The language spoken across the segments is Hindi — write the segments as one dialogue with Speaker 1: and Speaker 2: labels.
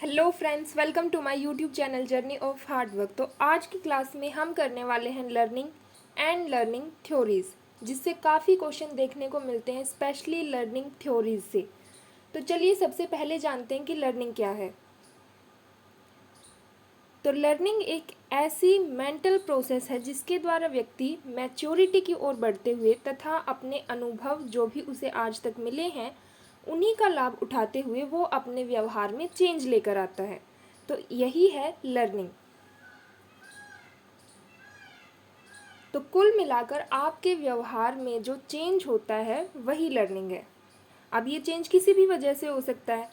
Speaker 1: Hello friends, welcome to my YouTube channel journey of hard work. तो आज की क्लास में हम करने वाले हैं लर्निंग एंड लर्निंग थ्योरीज़, जिससे काफ़ी क्वेश्चन देखने को मिलते हैं, स्पेशली लर्निंग थ्योरीज़ से। तो चलिए सबसे पहले जानते हैं कि लर्निंग क्या है। तो लर्निंग एक ऐसी मेंटल प्रोसेस है जिसके द्वारा व्यक्ति मैच्योरिटी की ओर बढ़ते हुए तथा अपने अनुभव जो भी उसे आज तक मिले हैं उन्हीं का लाभ उठाते हुए वो अपने व्यवहार में चेंज लेकर आता है। तो यही है लर्निंग। तो कुल मिलाकर आपके व्यवहार में जो चेंज होता है वही लर्निंग है। अब ये चेंज किसी भी वजह से हो सकता है,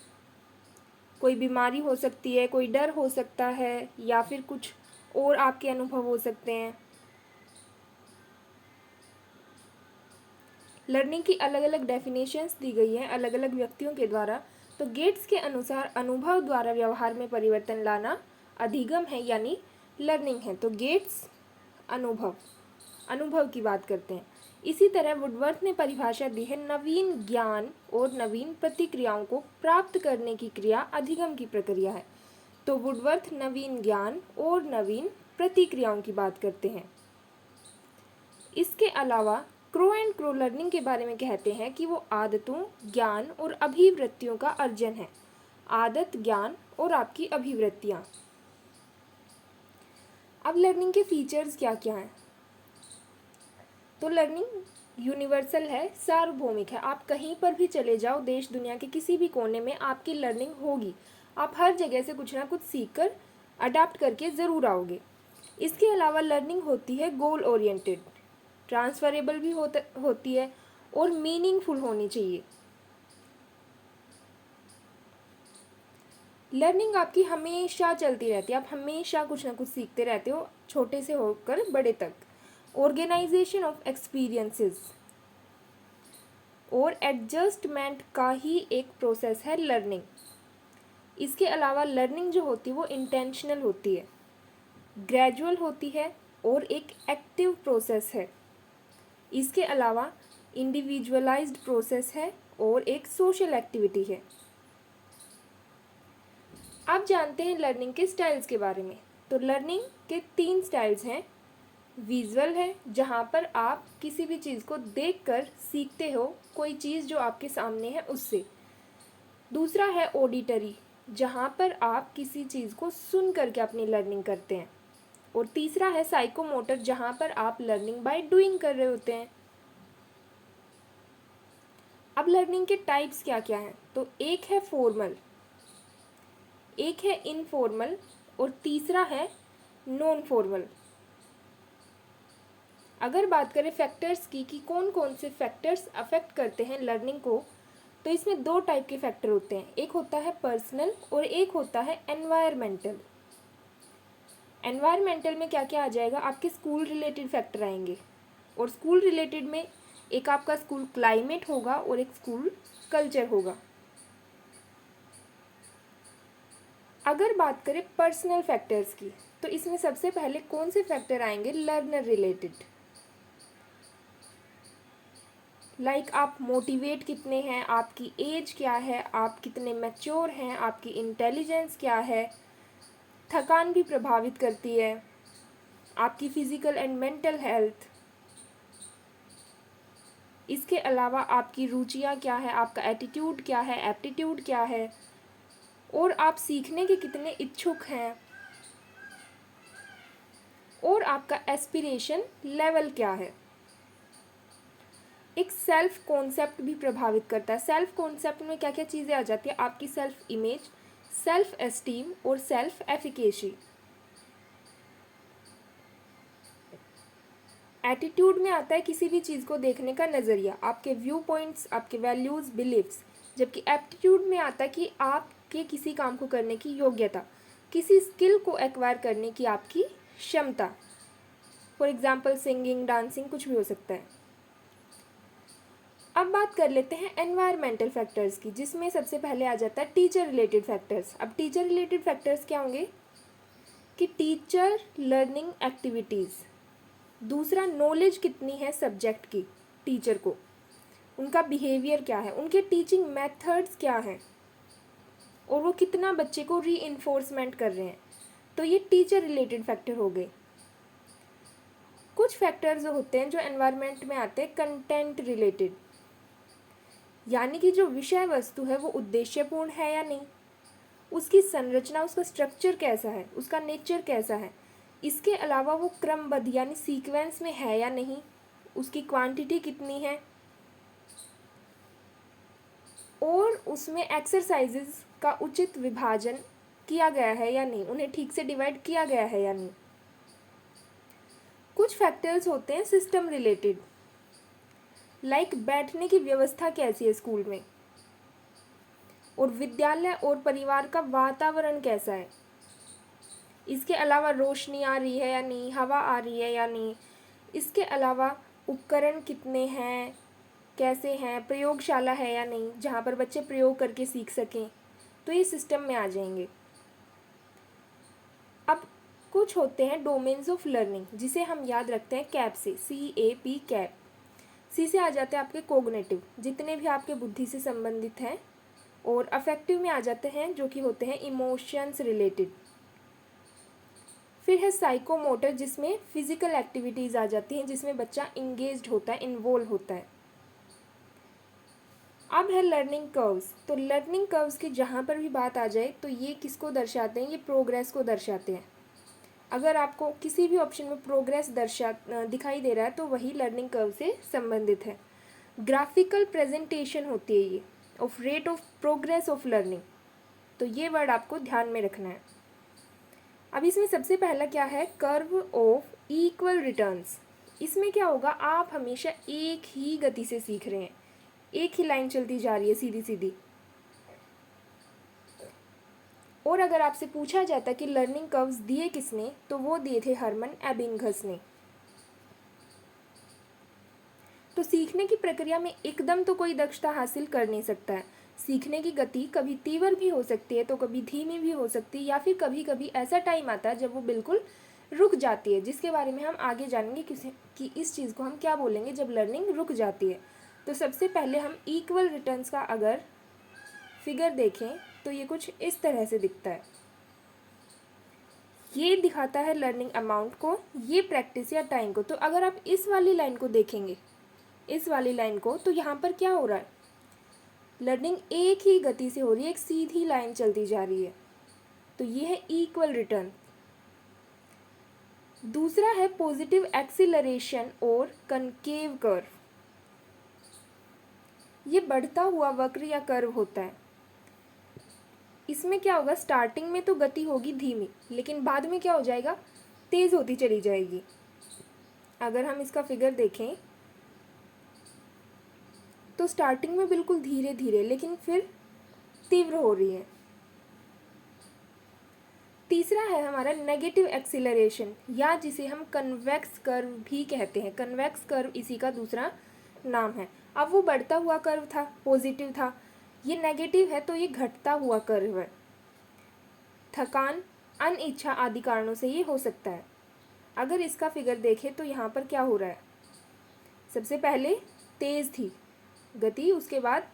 Speaker 1: कोई बीमारी हो सकती है, कोई डर हो सकता है, या फिर कुछ और आपके अनुभव हो सकते हैं। लर्निंग की अलग अलग डेफिनेशंस दी गई हैं अलग अलग व्यक्तियों के द्वारा। तो गेट्स के अनुसार अनुभव द्वारा व्यवहार में परिवर्तन लाना अधिगम है, यानी लर्निंग है। तो गेट्स अनुभव अनुभव की बात करते हैं। इसी तरह वुडवर्थ ने परिभाषा दी है, नवीन ज्ञान और नवीन प्रतिक्रियाओं को प्राप्त करने की क्रिया अधिगम की प्रक्रिया है। तो वुडवर्थ नवीन ज्ञान और नवीन प्रतिक्रियाओं की बात करते हैं। इसके अलावा क्रो एंड क्रो लर्निंग के बारे में कहते हैं कि वो आदतों, ज्ञान और अभिवृत्तियों का अर्जन है। आदत, ज्ञान और आपकी अभिवृत्तियाँ। अब लर्निंग के फीचर्स क्या क्या हैं। तो लर्निंग यूनिवर्सल है, सार्वभौमिक है। आप कहीं पर भी चले जाओ, देश दुनिया के किसी भी कोने में आपकी लर्निंग होगी। आप हर जगह से कुछ ना कुछ सीख कर अडाप्ट करके ज़रूर आओगे। इसके अलावा लर्निंग होती है गोल ओरिएंटेड, ट्रांसफरेबल भी होती है और मीनिंगफुल होनी चाहिए। लर्निंग आपकी हमेशा चलती रहती है, आप हमेशा कुछ ना कुछ सीखते रहते हो, छोटे से होकर बड़े तक। ऑर्गेनाइजेशन ऑफ एक्सपीरियंसेस और एडजस्टमेंट का ही एक प्रोसेस है लर्निंग। इसके अलावा लर्निंग जो होती है वो इंटेंशनल होती है, ग्रेजुअल होती है और एक एक्टिव प्रोसेस है। इसके अलावा इंडिविजुअलाइज्ड प्रोसेस है और एक सोशल एक्टिविटी है। अब जानते हैं लर्निंग के स्टाइल्स के बारे में। तो लर्निंग के 3 स्टाइल्स हैं। विजुअल है, जहाँ पर आप किसी भी चीज़ को देखकर सीखते हो, कोई चीज़ जो आपके सामने है उससे। दूसरा है ऑडिटरी, जहाँ पर आप किसी चीज़ को सुन करके अपनी लर्निंग करते हैं। और तीसरा है साइकोमोटर, जहाँ पर आप लर्निंग बाय डूइंग कर रहे होते हैं। अब लर्निंग के टाइप्स क्या क्या हैं। तो एक है फॉर्मल, एक है इनफॉर्मल और तीसरा है नॉन फॉर्मल। अगर बात करें फैक्टर्स की कि कौन कौन से फैक्टर्स अफेक्ट करते हैं लर्निंग को, तो इसमें 2 टाइप के फैक्टर होते हैं। एक होता है पर्सनल और एक होता है एनवायरमेंटल। एनवायरमेंटल में क्या क्या आ जाएगा, आपके स्कूल रिलेटेड फैक्टर आएंगे। और स्कूल रिलेटेड में एक आपका स्कूल क्लाइमेट होगा और एक स्कूल कल्चर होगा। अगर बात करें पर्सनल फैक्टर्स की, तो इसमें सबसे पहले कौन से फैक्टर आएंगे, लर्नर रिलेटेड। लाइक आप मोटिवेट कितने हैं, आपकी एज क्या है, आप कितने मैच्योर हैं, आपकी इंटेलिजेंस क्या है। थकान भी प्रभावित करती है, आपकी फिजिकल एंड मेंटल हेल्थ। इसके अलावा आपकी रुचियाँ क्या है, आपका एटीट्यूड क्या है, एप्टीट्यूड क्या है, और आप सीखने के कितने इच्छुक हैं, और आपका एस्पिरेशन लेवल क्या है। एक सेल्फ कॉन्सेप्ट भी प्रभावित करता है। सेल्फ कॉन्सेप्ट में क्या क्या चीज़ें आ जाती है, आपकी सेल्फ इमेज, सेल्फ एस्टीम और सेल्फ एफिकेसी। एटीट्यूड में आता है किसी भी चीज़ को देखने का नज़रिया, आपके व्यू पॉइंट्स, आपके वैल्यूज़, बिलीव्स। जबकि एप्टीट्यूड में आता है कि आपके किसी काम को करने की योग्यता, किसी स्किल को एक्वायर करने की आपकी क्षमता। फॉर एग्जाम्पल सिंगिंग, डांसिंग, कुछ भी हो सकता है। अब बात कर लेते हैं एनवायरमेंटल फैक्टर्स की, जिसमें सबसे पहले आ जाता है टीचर रिलेटेड फैक्टर्स। अब टीचर रिलेटेड फैक्टर्स क्या होंगे कि टीचर लर्निंग एक्टिविटीज़। दूसरा, नॉलेज कितनी है सब्जेक्ट की टीचर को, उनका बिहेवियर क्या है, उनके टीचिंग मेथड्स क्या हैं। और वो कितना बच्चे को री कर रहे हैं। तो ये टीचर रिलेटेड फैक्टर हो गए। कुछ फैक्टर्स होते हैं जो एनवायरनमेंट में आते हैं कंटेंट रिलेटेड, यानी कि जो विषय वस्तु है वो उद्देश्यपूर्ण है या नहीं, उसकी संरचना, उसका स्ट्रक्चर कैसा है, उसका नेचर कैसा है, इसके अलावा वो क्रमबद्ध यानी सीक्वेंस में है या नहीं, उसकी क्वांटिटी कितनी है, और उसमें एक्सरसाइजेज का उचित विभाजन किया गया है या नहीं, उन्हें ठीक से डिवाइड किया गया है या नहीं। कुछ फैक्टर्स होते हैं सिस्टम रिलेटेड, लाइक बैठने की व्यवस्था कैसी है स्कूल में, और विद्यालय और परिवार का वातावरण कैसा है, इसके अलावा रोशनी आ रही है या नहीं, हवा आ रही है या नहीं, इसके अलावा उपकरण कितने हैं, कैसे हैं, प्रयोगशाला है या नहीं जहाँ पर बच्चे प्रयोग करके सीख सकें, तो ये सिस्टम में आ जाएंगे। अब कुछ होते हैं डोमेन्स ऑफ लर्निंग, जिसे हम याद रखते हैं कैप से, CAP कैप। सी से आ जाते हैं आपके कोग्निटिव, जितने भी आपके बुद्धि से संबंधित हैं, और अफेक्टिव में आ जाते हैं जो कि होते हैं इमोशंस रिलेटेड। फिर है साइकोमोटर, जिसमें फिजिकल एक्टिविटीज़ आ जाती हैं, जिसमें बच्चा इंगेज्ड होता है, इन्वॉल्व होता है। अब है लर्निंग कर्व्स। तो लर्निंग कर्व्स की जहाँ पर भी बात आ जाए तो ये किसको दर्शाते हैं, ये प्रोग्रेस को दर्शाते हैं। अगर आपको किसी भी ऑप्शन में प्रोग्रेस दिखाई दे रहा है तो वही लर्निंग कर्व से संबंधित है। ग्राफिकल प्रेजेंटेशन होती है ये of rate of progress of learning, तो ये वर्ड आपको ध्यान में रखना है। अब इसमें सबसे पहला क्या है, कर्व ऑफ इक्वल रिटर्न्स। इसमें क्या होगा, आप हमेशा एक ही गति से सीख रहे हैं, एक ही लाइन चलती जा रही है सीधी सीधी। और अगर आपसे पूछा जाता कि लर्निंग कर्व्स दिए किसने, तो वो दिए थे हरमन एबिंगहस ने। तो सीखने की प्रक्रिया में एकदम तो कोई दक्षता हासिल कर नहीं सकता है। सीखने की गति कभी तीव्र भी हो सकती है तो कभी धीमी भी हो सकती है, या फिर कभी कभी ऐसा टाइम आता है जब वो बिल्कुल रुक जाती है, जिसके बारे में हम आगे जानेंगे कि इस चीज़ को हम क्या बोलेंगे जब लर्निंग रुक जाती है। तो सबसे पहले हम इक्वल रिटर्न्स का अगर फिगर देखें तो ये कुछ इस तरह से दिखता है। ये दिखाता है लर्निंग अमाउंट को, ये प्रैक्टिस या टाइम को। तो अगर आप इस वाली लाइन को देखेंगे, इस वाली लाइन को, तो यहाँ पर क्या हो रहा है, लर्निंग एक ही गति से हो रही है, एक सीधी लाइन चलती जा रही है। तो ये है इक्वल रिटर्न। दूसरा है पॉजिटिव एक्सीलरेशन और कनकेव कर्व। ये बढ़ता हुआ वक्र या कर्व होता है। इसमें क्या होगा, स्टार्टिंग में तो गति होगी धीमी, लेकिन बाद में क्या हो जाएगा, तेज होती चली जाएगी। अगर हम इसका फिगर देखें तो स्टार्टिंग में बिल्कुल धीरे धीरे, लेकिन फिर तीव्र हो रही है। तीसरा है हमारा नेगेटिव एक्सीलरेशन, या जिसे हम कन्वेक्स कर्व भी कहते हैं। कन्वेक्स कर्व इसी का दूसरा नाम है। अब वो बढ़ता हुआ कर्व था, पॉजिटिव था, ये नेगेटिव है तो ये घटता हुआ कर्व है। थकान, अनिच्छा आदि कारणों से ये हो सकता है। अगर इसका फिगर देखें तो यहाँ पर क्या हो रहा है, सबसे पहले तेज़ थी गति, उसके बाद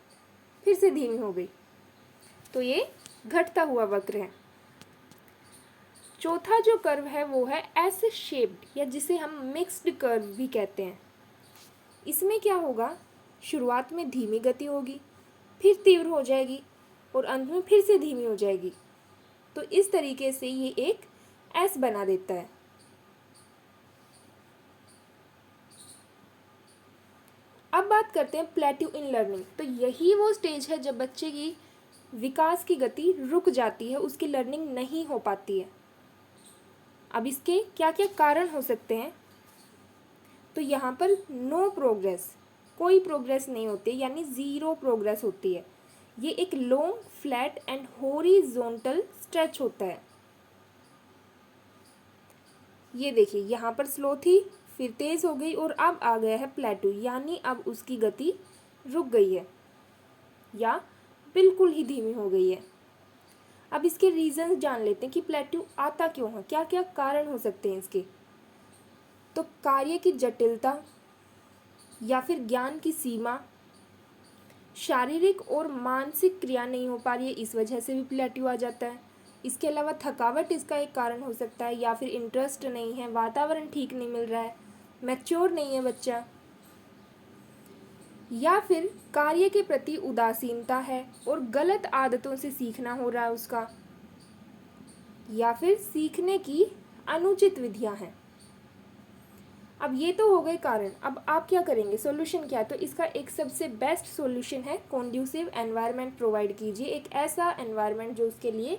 Speaker 1: फिर से धीमी हो गई, तो ये घटता हुआ वक्र है। चौथा जो कर्व है वो है एस शेप्ड, या जिसे हम मिक्स्ड कर्व भी कहते हैं। इसमें क्या होगा, शुरुआत में धीमी गति होगी, फिर तीव्र हो जाएगी, और अंत में फिर से धीमी हो जाएगी। तो इस तरीके से ये एक एस बना देता है। अब बात करते हैं प्लेट्यू इन लर्निंग। तो यही वो स्टेज है जब बच्चे की विकास की गति रुक जाती है, उसकी लर्निंग नहीं हो पाती है। अब इसके क्या क्या कारण हो सकते हैं, तो यहाँ पर नो प्रोग्रेस, कोई प्रोग्रेस नहीं होती, यानी ज़ीरो प्रोग्रेस होती है। ये एक long flat and horizontal stretch होता है। ये देखिए, यहाँ पर स्लो थी, फिर तेज़ हो गई, और अब आ गया है प्लेटू, यानी अब उसकी गति रुक गई है या बिल्कुल ही धीमी हो गई है। अब इसके रीज़न्स जान लेते हैं कि प्लेट्यू आता क्यों है, क्या क्या कारण हो सकते हैं इसके। तो कार्य की जटिलता, या फिर ज्ञान की सीमा, शारीरिक और मानसिक क्रिया नहीं हो पा रही है, इस वजह से भी प्लेट्यू आ जाता है। इसके अलावा थकावट इसका एक कारण हो सकता है, या फिर इंटरेस्ट नहीं है, वातावरण ठीक नहीं मिल रहा है, मैच्योर नहीं है बच्चा, या फिर कार्य के प्रति उदासीनता है और गलत आदतों से सीखना हो रहा है उसका, या फिर सीखने की अनुचित विधियां हैं। अब ये तो हो गए कारण। अब आप क्या करेंगे, सॉल्यूशन क्या? तो इसका एक सबसे बेस्ट सॉल्यूशन है कॉन्ड्यूसिव एनवायरनमेंट प्रोवाइड कीजिए, एक ऐसा एनवायरनमेंट जो उसके लिए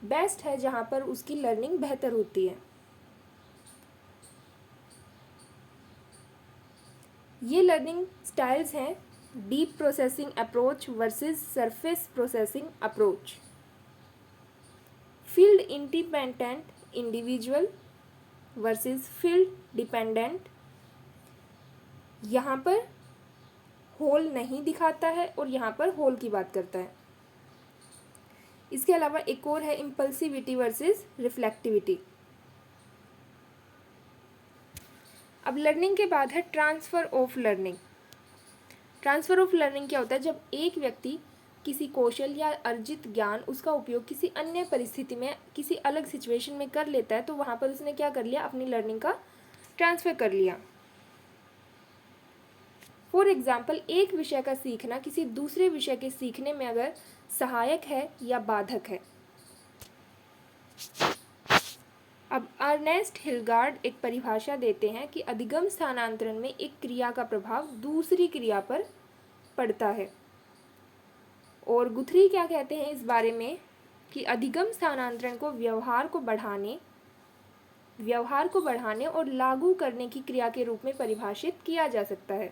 Speaker 1: बेस्ट है, जहाँ पर उसकी लर्निंग बेहतर होती है। ये लर्निंग स्टाइल्स हैं deep processing approach versus surface processing approach, field independent individual versus field dependent. यहाँ पर होल नहीं दिखाता है और यहाँ पर होल की बात करता है। इसके अलावा एक और है इम्पल्सिविटी वर्सेस रिफ्लेक्टिविटी। अब लर्निंग के बाद है transfer of learning. Transfer of learning क्या होता है? जब एक व्यक्ति किसी कौशल या अर्जित ज्ञान उसका उपयोग किसी अन्य परिस्थिति में, किसी अलग सिचुएशन में कर लेता है, तो वहाँ पर उसने क्या कर लिया, अपनी लर्निंग का ट्रांसफ़र कर लिया। फॉर एग्जाम्पल, एक विषय का सीखना किसी दूसरे विषय के सीखने में अगर सहायक है या बाधक है। अब अर्नेस्ट हिलगार्ड एक परिभाषा देते हैं कि अधिगम स्थानांतरण में एक क्रिया का प्रभाव दूसरी क्रिया पर पड़ता है। और गुथरी क्या कहते हैं इस बारे में कि अधिगम स्थानांतरण को व्यवहार को बढ़ाने और लागू करने की क्रिया के रूप में परिभाषित किया जा सकता है।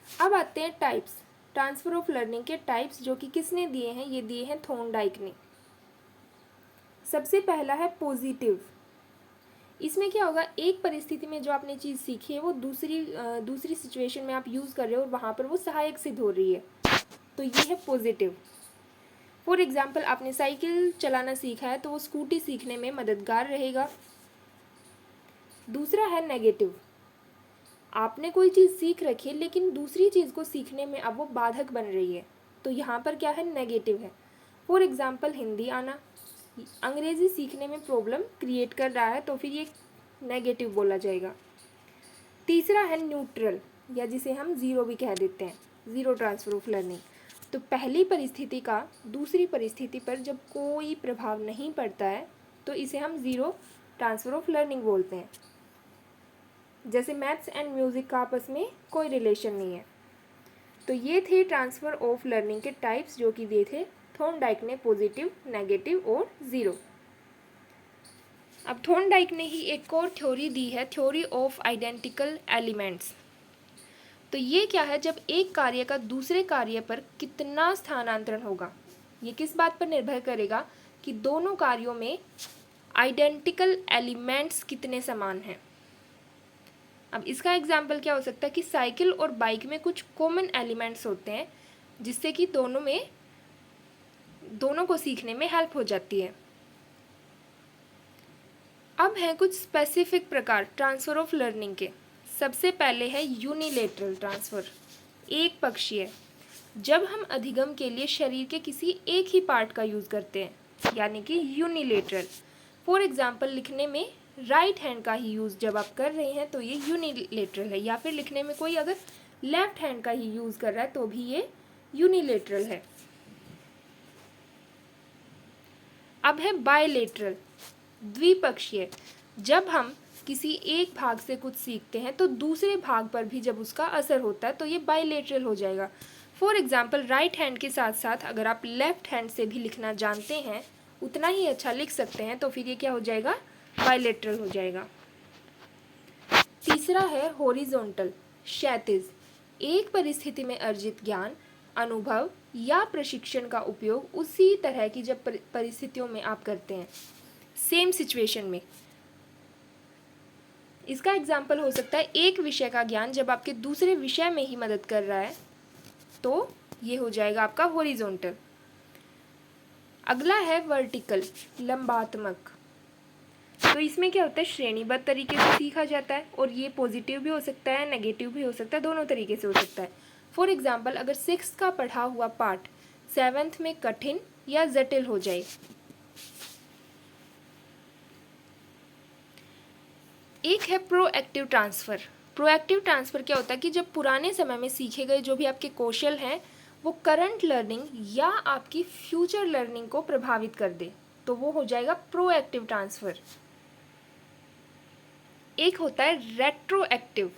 Speaker 1: अब आते हैं टाइप्स, ट्रांसफर ऑफ लर्निंग के टाइप्स, जो कि किसने दिए हैं? ये दिए हैं थॉर्नडाइक ने। सबसे पहला है पॉजिटिव। इसमें क्या होगा, एक परिस्थिति में जो आपने चीज़ सीखी है वो दूसरी सिचुएशन में आप यूज़ कर रहे हो और वहाँ पर वो सहायक सिद्ध हो रही है, तो ये है पॉजिटिव। फॉर एग्जाम्पल, आपने साइकिल चलाना सीखा है तो वो स्कूटी सीखने में मददगार रहेगा। दूसरा है नेगेटिव। आपने कोई चीज़ सीख रखी है लेकिन दूसरी चीज़ को सीखने में अब वो बाधक बन रही है, तो यहाँ पर क्या है, नेगेटिव है। फॉर एग्जाम्पल, हिंदी आना अंग्रेज़ी सीखने में प्रॉब्लम क्रिएट कर रहा है, तो फिर ये नेगेटिव बोला जाएगा। तीसरा है न्यूट्रल, या जिसे हम ज़ीरो भी कह देते हैं, ज़ीरो ट्रांसफर ऑफ लर्निंग। तो पहली परिस्थिति का दूसरी परिस्थिति पर जब कोई प्रभाव नहीं पड़ता है तो इसे हम ज़ीरो ट्रांसफर ऑफ लर्निंग बोलते हैं। जैसे मैथ्स एंड म्यूज़िक का आपस में कोई रिलेशन नहीं है। तो ये थे ट्रांसफ़र ऑफ लर्निंग के टाइप्स, जो कि दिए थे थॉर्नडाइक ने, पॉजिटिव, नेगेटिव और ज़ीरो। अब थॉर्नडाइक ने ही एक और थ्योरी दी है, थ्योरी ऑफ आइडेंटिकल एलिमेंट्स। तो ये क्या है, जब एक कार्य का दूसरे कार्य पर कितना स्थानांतरण होगा, ये किस बात पर निर्भर करेगा कि दोनों कार्यों में आइडेंटिकल एलिमेंट्स कितने समान हैं। अब इसका एग्जाम्पल क्या हो सकता है कि साइकिल और बाइक में कुछ कॉमन एलिमेंट्स होते हैं जिससे कि दोनों को सीखने में हेल्प हो जाती है। अब हैं कुछ स्पेसिफिक प्रकार ट्रांसफ़र ऑफ लर्निंग के। सबसे पहले है यूनिलेटरल ट्रांसफ़र, एक पक्षीय। जब हम अधिगम के लिए शरीर के किसी एक ही पार्ट का यूज़ करते हैं, यानी कि यूनिलेटरल। फॉर एग्जाम्पल, लिखने में राइट हैंड का ही यूज़ जब आप कर रहे हैं तो ये यूनिलेटरल है, या फिर लिखने में कोई अगर लेफ्ट हैंड का ही यूज़ कर रहा है तो भी ये यूनिलेटरल है। अब है बायलेटरल, द्विपक्षीय। जब हम किसी एक भाग से कुछ सीखते हैं तो दूसरे भाग पर भी जब उसका असर होता है तो ये बायलेटरल हो जाएगा। फॉर एग्जाम्पल, राइट हैंड के साथ साथ अगर आप लेफ्ट हैंड से भी लिखना जानते हैं, उतना ही अच्छा लिख सकते हैं, तो फिर ये क्या हो जाएगा, बायलेटरल हो जाएगा। तीसरा है हॉरिजॉन्टल, क्षैतिज। एक परिस्थिति में अर्जित ज्ञान, अनुभव या प्रशिक्षण का उपयोग उसी तरह की जब परिस्थितियों में आप करते हैं, सेम सिचुएशन में। इसका एग्जाम्पल हो सकता है एक विषय का ज्ञान जब आपके दूसरे विषय में ही मदद कर रहा है, तो ये हो जाएगा आपका हॉरिजॉन्टल। अगला है वर्टिकल, लंबात्मक। तो इसमें क्या होता है, श्रेणीबद्ध तरीके से सीखा जाता है और ये पॉजिटिव भी हो सकता है, नेगेटिव भी हो सकता है, दोनों तरीके से हो सकता है। फॉर एग्जाम्पल, अगर 6th का पढ़ा हुआ पाठ 7th में कठिन या जटिल हो जाए। एक है प्रोएक्टिव ट्रांसफ़र। प्रोएक्टिव ट्रांसफ़र क्या होता है कि जब पुराने समय में सीखे गए जो भी आपके कौशल हैं वो करंट लर्निंग या आपकी फ्यूचर लर्निंग को प्रभावित कर दे, तो वो हो जाएगा प्रोएक्टिव ट्रांसफ़र। एक होता है रेट्रोएक्टिव।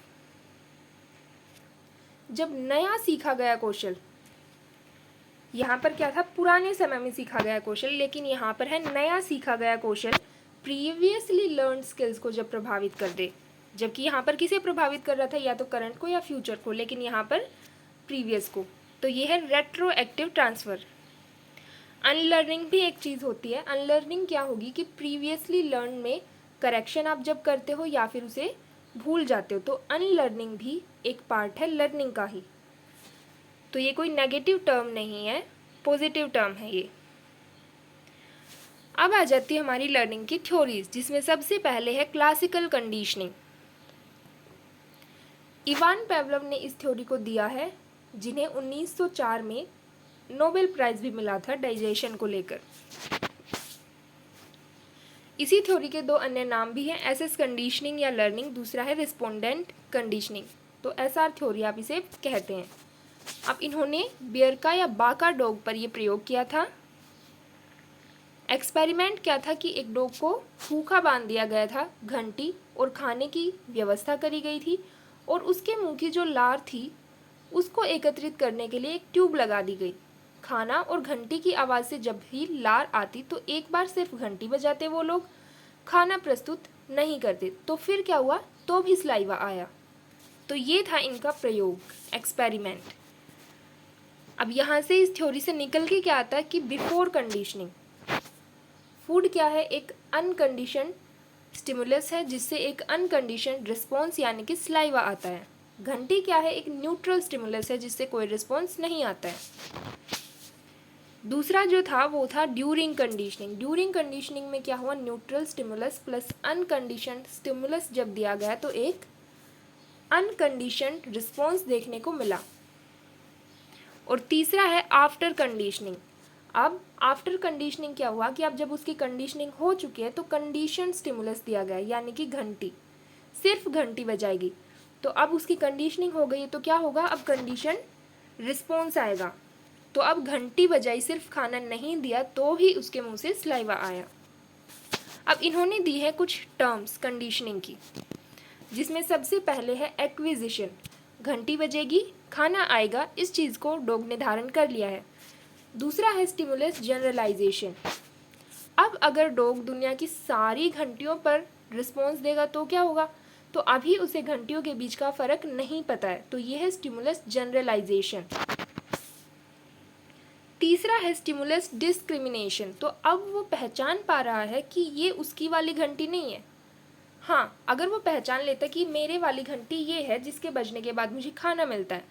Speaker 1: जब नया सीखा गया कौशल, यहाँ पर क्या था, पुराने समय में सीखा गया कौशल, लेकिन यहाँ पर है नया सीखा गया कौशल प्रीवियसली लर्न स्किल्स को जब प्रभावित कर दे, जबकि यहाँ पर किसे प्रभावित कर रहा था, या तो करंट को या फ्यूचर को, लेकिन यहाँ पर प्रीवियस को, तो ये है रेट्रोएक्टिव ट्रांसफ़र। अनलर्निंग भी एक चीज़ होती है। अनलर्निंग क्या होगी कि प्रीवियसली लर्न में करेक्शन आप जब करते हो या फिर उसे भूल जाते हो, तो अनलर्निंग भी एक पार्ट है लर्निंग का ही। तो ये कोई नेगेटिव टर्म नहीं है, पॉजिटिव टर्म है ये। अब आ जाती है हमारी लर्निंग की थ्योरीज, जिसमें सबसे पहले है क्लासिकल कंडीशनिंग। इवान पेवलोव ने इस थ्योरी को दिया है, जिन्हें 1904 में नोबेल प्राइज भी मिला था डाइजेशन को लेकर। इसी थ्योरी के दो अन्य नाम भी हैं, एसएस कंडीशनिंग या लर्निंग, दूसरा है रिस्पोंडेंट कंडीशनिंग। तो एसआर थ्योरी आप इसे कहते हैं। अब इन्होंने बियरका या बाका डॉग पर यह प्रयोग किया था। एक्सपेरिमेंट क्या था कि एक डॉग को भूखा बांध दिया गया था, घंटी और खाने की व्यवस्था करी गई थी, और उसके मुंह की जो लार थी उसको एकत्रित करने के लिए एक ट्यूब लगा दी गई। खाना और घंटी की आवाज़ से जब भी लार आती तो एक बार सिर्फ घंटी बजाते वो लोग, खाना प्रस्तुत नहीं करते। तो फिर क्या हुआ, तो भी सलाइवा आया। तो ये था इनका प्रयोग, एक्सपेरिमेंट। अब यहाँ से इस थ्योरी से निकल के क्या आता है कि बिफोर कंडीशनिंग, फूड क्या है, एक अनकंडीशन स्टिमुलस है जिससे एक अनकंडीशन रिस्पॉन्स यानी कि सलाइवा आता है। घंटी क्या है, एक न्यूट्रल स्टिमुलस है जिससे कोई रिस्पॉन्स नहीं आता है। दूसरा जो था वो था ड्यूरिंग कंडीशनिंग। ड्यूरिंग कंडीशनिंग में क्या हुआ, neutral stimulus plus unconditioned stimulus जब दिया गया तो एक अनकंडीशनड रिस्पॉन्स देखने को मिला। और तीसरा है आफ्टर कंडीशनिंग। अब आफ्टर कंडीशनिंग क्या हुआ कि अब जब उसकी कंडीशनिंग हो चुकी है तो कंडीशन स्टिमुलस दिया गया, यानी कि घंटी, सिर्फ घंटी बजाएगी। तो अब उसकी कंडीशनिंग हो गई तो क्या होगा, अब कंडीशन रिस्पॉन्स आएगा। तो अब घंटी बजाई, सिर्फ खाना नहीं दिया तो भी उसके मुंह से सलाइवा आया। अब इन्होंने दी है कुछ टर्म्स कंडीशनिंग की, जिसमें सबसे पहले है एक्विजिशन। घंटी बजेगी, खाना आएगा, इस चीज़ को डॉग ने धारण कर लिया है। दूसरा है स्टिमुलस जनरलाइजेशन। अब अगर डॉग दुनिया की सारी घंटियों पर रिस्पॉन्स देगा तो क्या होगा, तो अभी उसे घंटियों के बीच का फ़र्क नहीं पता है, तो ये है स्टिमुलस जनरलाइजेशन। तीसरा है स्टिमुलस डिस्क्रिमिनेशन। तो अब वो पहचान पा रहा है कि ये उसकी वाली घंटी नहीं है। हाँ, अगर वो पहचान लेता कि मेरे वाली घंटी ये है जिसके बजने के बाद मुझे खाना मिलता है,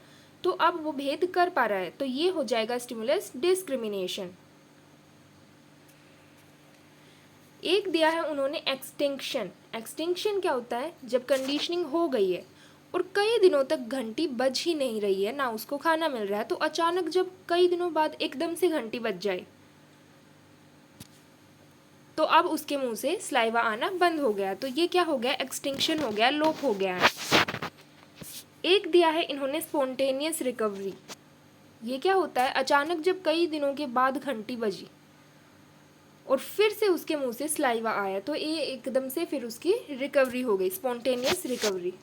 Speaker 1: तो अब वो भेद कर पा रहा है, तो ये हो जाएगा स्टिमुलस डिस्क्रिमिनेशन। एक दिया है उन्होंने एक्सटिंक्शन। एक्सटिंक्शन क्या होता है, जब कंडीशनिंग हो गई है और कई दिनों तक घंटी बज ही नहीं रही है, ना उसको खाना मिल रहा है, तो अचानक जब कई दिनों बाद एकदम से घंटी बज जाए तो अब उसके मुंह से सलाइवा आना बंद हो गया, तो ये क्या हो गया, एक्सटिंक्शन हो गया, लोप हो गया है। एक दिया है इन्होंने स्पॉन्टेनियस रिकवरी। ये क्या होता है, अचानक जब कई दिनों के बाद घंटी बजी और फिर से उसके मुंह से सलाइवा आया तो ये एकदम से फिर उसकी रिकवरी हो गई, स्पॉन्टेनियस रिकवरी।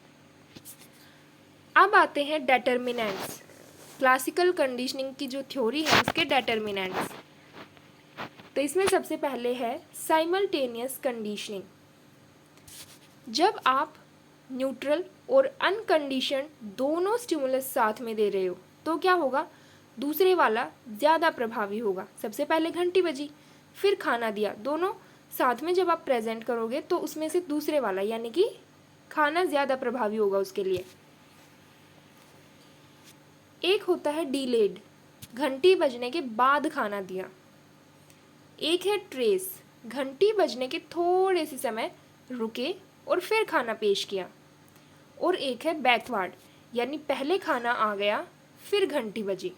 Speaker 1: अब आते हैं डेटर्मिनेंट्स। क्लासिकल कंडीशनिंग की जो थ्योरी है उसके डेटर्मिनेंट्स। तो इसमें सबसे पहले है साइमल्टेनियस कंडीशनिंग। जब आप न्यूट्रल और अनकंडीशन दोनों स्टिमुलस साथ में दे रहे हो तो क्या होगा, दूसरे वाला ज़्यादा प्रभावी होगा। सबसे पहले घंटी बजी, फिर खाना दिया, दोनों साथ में जब आप प्रेजेंट करोगे तो उसमें से दूसरे वाला यानी कि खाना ज़्यादा प्रभावी होगा उसके लिए। एक होता है डिलेड, घंटी बजने के बाद खाना दिया। एक है ट्रेस, घंटी बजने के थोड़े से समय रुके और फिर खाना पेश किया। और एक है बैकवर्ड, यानी पहले खाना आ गया फिर घंटी बजी।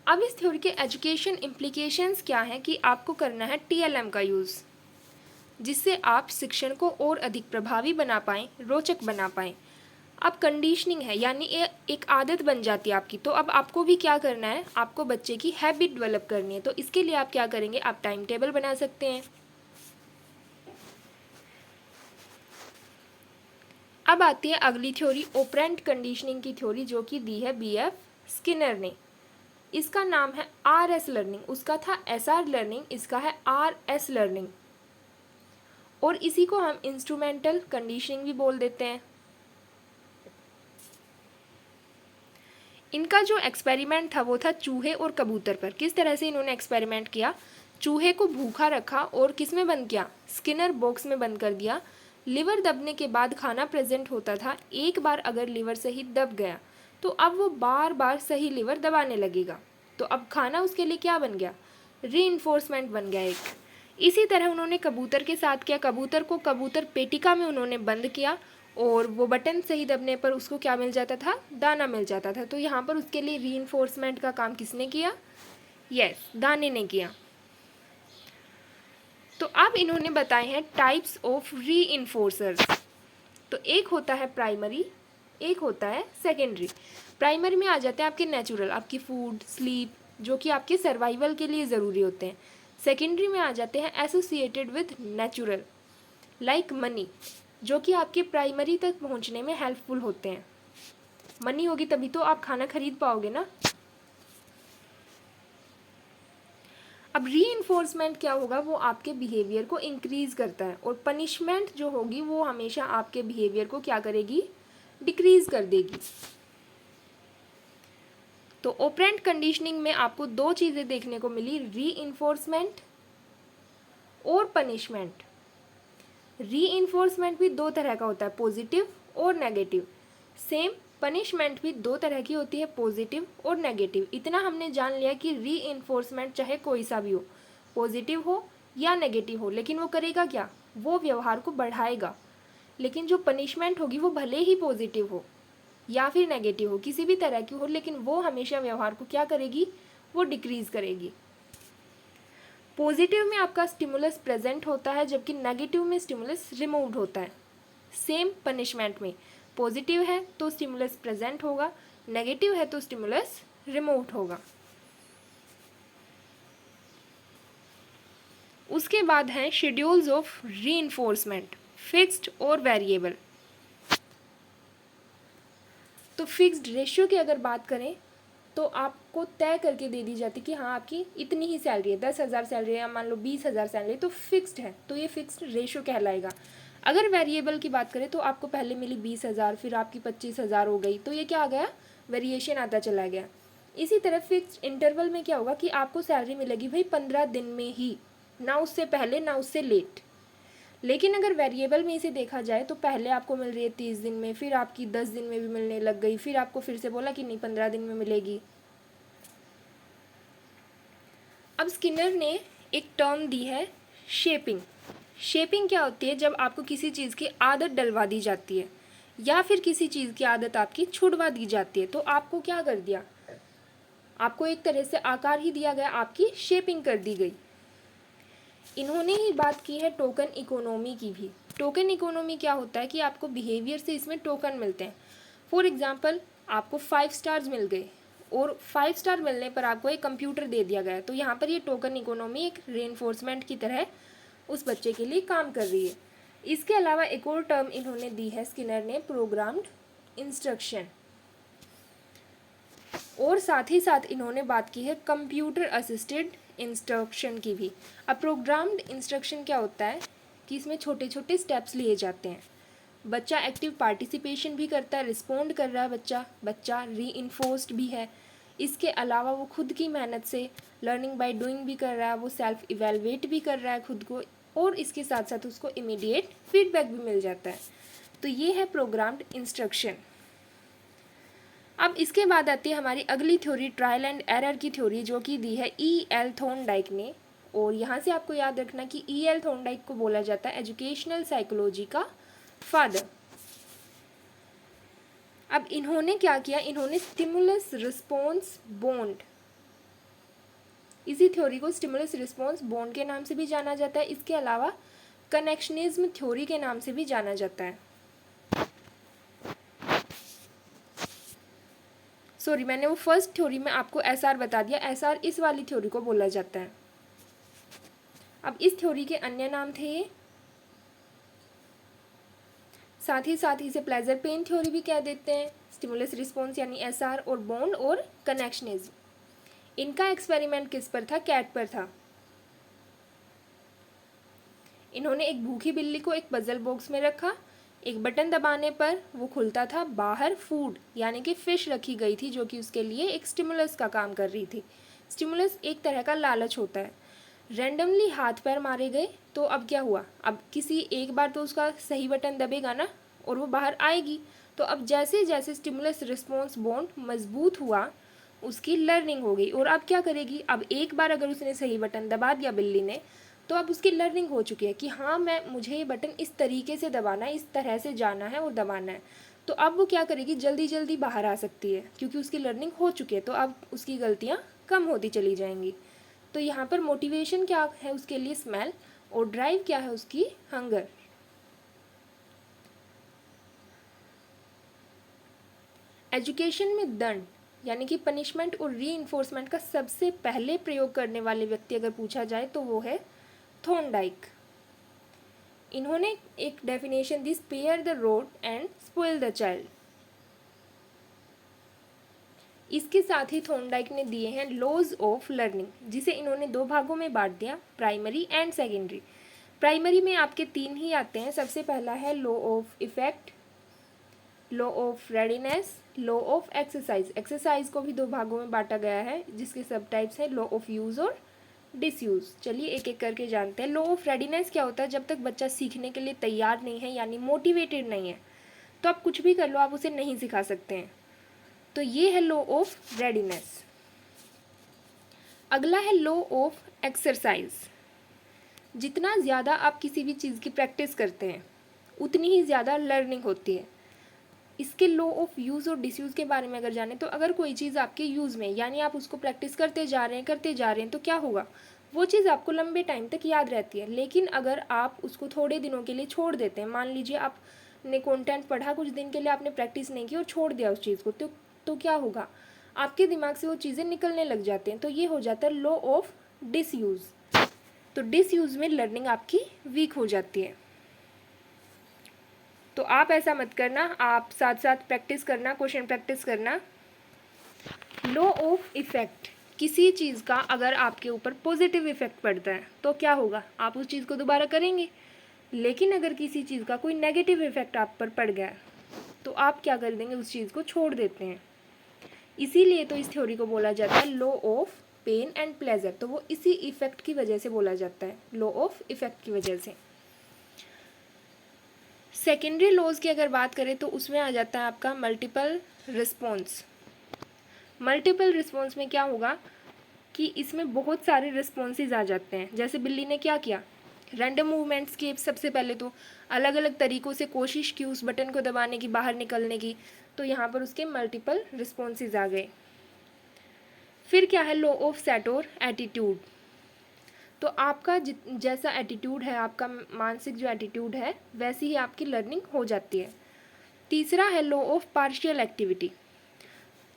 Speaker 1: अब इस थ्योरी के एजुकेशन इम्प्लीकेशंस क्या हैं कि आपको करना है TLM का यूज़, जिससे आप शिक्षण को और अधिक प्रभावी बना पाएँ, रोचक बना पाएँ। अब कंडीशनिंग है, यानी एक आदत बन जाती है आपकी। तो अब आपको भी क्या करना है, आपको बच्चे की हैबिट डेवलप करनी है। तो इसके लिए आप क्या करेंगे, आप टाइम टेबल बना सकते हैं। अब आती है अगली थ्योरी, ऑपरेंट कंडीशनिंग की थ्योरी, जो कि दी है BF स्किनर ने। इसका नाम है RS लर्निंग, उसका था SR लर्निंग, इसका है RS लर्निंग। और इसी को हम इंस्ट्रूमेंटल कंडीशनिंग भी बोल देते हैं। इनका जो एक्सपेरिमेंट था वो था चूहे और कबूतर पर। किस तरह से इन्होंने एक्सपेरिमेंट किया, चूहे को भूखा रखा और किस में बंद किया, स्किनर बॉक्स में बंद कर दिया। लिवर दबने के बाद खाना प्रेजेंट होता था। एक बार अगर लिवर सही दब गया तो अब वो बार बार सही लिवर दबाने लगेगा। तो अब खाना उसके लिए क्या बन गया, रीइंफोर्समेंट बन गया एक। इसी तरह उन्होंने कबूतर के साथ किया। कबूतर को कबूतर पेटिका में उन्होंने बंद किया और वो बटन सही दबने पर उसको क्या मिल जाता था, दाना मिल जाता था। तो यहाँ पर उसके लिए रीइंफोर्समेंट का काम किसने किया, यस, दाने ने किया। तो अब इन्होंने बताए हैं टाइप्स ऑफ रीइंफोर्सर्स। तो एक होता है प्राइमरी, एक होता है सेकेंडरी। प्राइमरी में आ जाते हैं आपके नेचुरल, आपकी फूड, स्लीप, जो कि आपके सर्वाइवल के लिए ज़रूरी होते हैं। सेकेंडरी में आ जाते हैं associated with natural, like money, जो कि आपके प्राइमरी तक पहुंचने में हेल्पफुल होते हैं। मनी होगी तभी तो आप खाना खरीद पाओगे ना। अब रीइंफोर्समेंट क्या होगा, वो आपके बिहेवियर को इंक्रीज करता है, और पनिशमेंट जो होगी वो हमेशा आपके बिहेवियर को क्या करेगी, डिक्रीज कर देगी। तो ऑपरेंट कंडीशनिंग में आपको दो चीज़ें देखने को मिली, रीइंफोर्समेंट और पनिशमेंट। रीइंफोर्समेंट भी दो तरह का होता है, पॉजिटिव और नेगेटिव। सेम पनिशमेंट भी दो तरह की होती है, पॉजिटिव और नेगेटिव। इतना हमने जान लिया कि रीइंफोर्समेंट चाहे कोई सा भी हो, पॉजिटिव हो या नेगेटिव हो, लेकिन वो करेगा क्या, वो व्यवहार को बढ़ाएगा। लेकिन जो पनिशमेंट होगी वो भले ही पॉजिटिव हो या फिर नेगेटिव हो, किसी भी तरह की हो, लेकिन वो हमेशा व्यवहार को क्या करेगी, वो डिक्रीज करेगी। पॉजिटिव में आपका स्टिमुलस प्रेजेंट होता है, जबकि नेगेटिव में स्टिमुलस रिमूव्ड होता है। सेम पनिशमेंट में पॉजिटिव है तो स्टिमुलस प्रेजेंट होगा, नेगेटिव है तो स्टिमुलस रिमूव्ड होगा। उसके बाद हैं शेड्यूल्स ऑफ रीइंफोर्समेंट, फिक्स्ड और वेरिएबल। तो फिक्स्ड रेशियो की अगर बात करें तो आपको तय करके दे दी जाती कि हाँ आपकी इतनी ही सैलरी है, 10,000 सैलरी है या मान लो 20,000 सैलरी है, तो फिक्स्ड है, तो ये फिक्स्ड रेशियो कहलाएगा। अगर वेरिएबल की बात करें तो आपको पहले मिली 20,000, फिर आपकी 25,000 हो गई, तो ये क्या आ गया, वेरिएशन आता चला गया। इसी तरह फिक्स्ड इंटरवल में क्या होगा कि आपको सैलरी मिलेगी भाई 15 दिन में ही, ना उससे पहले ना उससे लेट। लेकिन अगर वेरिएबल में इसे देखा जाए तो पहले आपको मिल रही है 30 दिन में, फिर आपकी 10 दिन में भी मिलने लग गई, फिर आपको फिर से बोला कि नहीं 15 दिन में मिलेगी। अब स्किनर ने एक टर्म दी है शेपिंग। शेपिंग क्या होती है, जब आपको किसी चीज़ की आदत डलवा दी जाती है या फिर किसी चीज़ की आदत आपकी छुड़वा दी जाती है, तो आपको क्या कर दिया, आपको एक तरह से आकार ही दिया गया, आपकी शेपिंग कर दी गई। इन्होंने ही बात की है टोकन इकोनॉमी की भी। टोकन इकोनॉमी क्या होता है कि आपको बिहेवियर से इसमें टोकन मिलते हैं। फॉर एग्जांपल आपको 5 स्टार्स मिल गए और 5 स्टार मिलने पर आपको एक कंप्यूटर दे दिया गया, तो यहाँ पर ये टोकन इकोनॉमी एक रेनफोर्समेंट की तरह उस बच्चे के लिए काम कर रही है। इसके अलावा एक और टर्म इन्होंने दी है स्किनर ने, प्रोग्राम्ड इंस्ट्रक्शन, और साथ ही साथ इन्होंने बात की है कंप्यूटर असिस्टेड इंस्ट्रक्शन की भी। अब प्रोग्राम्ड इंस्ट्रक्शन क्या होता है कि इसमें छोटे छोटे स्टेप्स लिए जाते हैं, बच्चा एक्टिव पार्टिसिपेशन भी करता है, रिस्पोंड कर रहा है बच्चा रीइंफोर्स्ड भी है। इसके अलावा वो खुद की मेहनत से लर्निंग बाय डूइंग भी कर रहा है, वो सेल्फ इवेलुएट भी कर रहा है खुद को, और इसके साथ साथ उसको इमीडिएट फीडबैक भी मिल जाता है। तो ये है प्रोग्राम्ड इंस्ट्रक्शन। अब इसके बाद आती है हमारी अगली थ्योरी, ट्रायल एंड एरर की थ्योरी, जो कि दी है E.L. थॉर्नडाइक ने, और यहाँ से आपको याद रखना कि E.L. थॉर्नडाइक को बोला जाता है एजुकेशनल साइकोलॉजी का फादर। अब इन्होंने क्या किया, इन्होंने स्टिमुलस रिस्पॉन्स बॉन्ड, इसी थ्योरी को स्टिमुलस रिस्पॉन्स बॉन्ड के नाम से भी जाना जाता है। इसके अलावा कनेक्शनिज्म थ्योरी के नाम से भी जाना जाता है। सॉरी, मैंने वो फर्स्ट थ्योरी में आपको SR बता दिया, SR इस वाली थ्योरी को बोला जाता है। अब इस थ्योरी के अन्य नाम थे ये, साथ ही इसे प्लेजर पेन थ्योरी भी कह देते हैं, स्टिमुलस रिस्पॉन्स यानी SR, और बॉन्ड और कनेक्शनिज्म। इनका एक्सपेरिमेंट किस पर था, कैट पर था। इन्होंने एक भूखी बिल्ली को एक पजल बॉक्स में रखा, एक बटन दबाने पर वो खुलता था, बाहर फूड यानी कि फिश रखी गई थी जो कि उसके लिए एक स्टिमुलस का काम कर रही थी। स्टिमुलस एक तरह का लालच होता है। रैंडमली हाथ पैर मारे गए, तो अब क्या हुआ, अब किसी एक बार तो उसका सही बटन दबेगा ना और वो बाहर आएगी। तो अब जैसे जैसे स्टिमुलस रिस्पॉन्स बॉन्ड मजबूत हुआ, उसकी लर्निंग हो गई। और अब क्या करेगी, अब एक बार अगर उसने सही बटन दबा दिया बिल्ली ने, तो अब उसकी लर्निंग हो चुकी है कि हाँ मुझे ये बटन इस तरीके से दबाना है, इस तरह से जाना है और दबाना है। तो अब वो क्या करेगी, जल्दी जल्दी बाहर आ सकती है क्योंकि उसकी लर्निंग हो चुकी है। तो अब उसकी गलतियाँ कम होती चली जाएंगी। तो यहाँ पर मोटिवेशन क्या है उसके लिए, स्मेल, और ड्राइव क्या है उसकी, हंगर। एजुकेशन में दंड यानी कि पनिशमेंट और रीइंफोर्समेंट का सबसे पहले प्रयोग करने वाले व्यक्ति अगर पूछा जाए तो वो है थॉर्नडाइक। इन्होंने एक डेफिनेशन दी, spare the rod and spoil the child. इसके साथ ही थॉर्नडाइक ने दिए हैं लॉज ऑफ लर्निंग, जिसे इन्होंने दो भागों में बांट दिया, प्राइमरी एंड सेकेंडरी। प्राइमरी में आपके तीन ही आते हैं। सबसे पहला है law of effect, law of readiness, law of exercise. Exercise को भी दो भागों में बांटा गया है जिसके सब टाइप्स हैं, लॉ ऑफ यूज और डिसयूज। चलिए एक एक करके जानते हैं। लॉ ऑफ रेडीनेस क्या होता है, जब तक बच्चा सीखने के लिए तैयार नहीं है यानी मोटिवेटेड नहीं है, तो आप कुछ भी कर लो, आप उसे नहीं सिखा सकते हैं। तो ये है लॉ ऑफ रेडीनेस। अगला है लॉ ऑफ एक्सरसाइज। जितना ज़्यादा आप किसी भी चीज़ की प्रैक्टिस करते हैं उतनी ही ज़्यादा लर्निंग होती है। इसके लॉ ऑफ यूज़ और डिसयूज़ के बारे में अगर जाने तो अगर कोई चीज़ आपके यूज़ में यानी आप उसको प्रैक्टिस करते जा रहे हैं तो क्या होगा, वो चीज़ आपको लंबे टाइम तक याद रहती है। लेकिन अगर आप उसको थोड़े दिनों के लिए छोड़ देते हैं, मान लीजिए आपने कंटेंट पढ़ा, कुछ दिन के लिए आपने प्रैक्टिस नहीं की और छोड़ दिया उस चीज़ को, तो क्या होगा, आपके दिमाग से वो चीज़ें निकलने लग जाते हैं। तो ये हो जाता है लॉ ऑफ डिसयूज़। तो डिसयूज़ में लर्निंग आपकी वीक हो जाती है। तो आप ऐसा मत करना, आप साथ साथ प्रैक्टिस करना, क्वेश्चन प्रैक्टिस करना। लॉ ऑफ इफेक्ट, किसी चीज़ का अगर आपके ऊपर पॉजिटिव इफेक्ट पड़ता है तो क्या होगा, आप उस चीज़ को दोबारा करेंगे। लेकिन अगर किसी चीज़ का कोई नेगेटिव इफेक्ट आप पर पड़ गया तो आप क्या कर देंगे, उस चीज़ को छोड़ देते हैं। इसीलिए तो इस थ्योरी को बोला जाता है law of pain and pleasure. तो वो इसी इफेक्ट की वजह से बोला जाता है, लॉ ऑफ इफेक्ट की वजह से। सेकेंडरी लॉज की अगर बात करें तो उसमें आ जाता है आपका मल्टीपल रिस्पॉन्स। मल्टीपल रिस्पॉन्स में क्या होगा कि इसमें बहुत सारे रिस्पॉन्सेज आ जाते हैं। जैसे बिल्ली ने क्या किया, रैंडम मूवमेंट्स की, सबसे पहले तो अलग अलग तरीक़ों से कोशिश की उस बटन को दबाने की, बाहर निकलने की, तो यहाँ पर उसके मल्टीपल रिस्पॉन्सेज आ गए। फिर क्या है, लॉ ऑफ सैटोर एटीट्यूड। तो आपका जैसा एटीट्यूड है, आपका मानसिक जो एटीट्यूड है, वैसी ही आपकी लर्निंग हो जाती है। तीसरा है law of partial activity.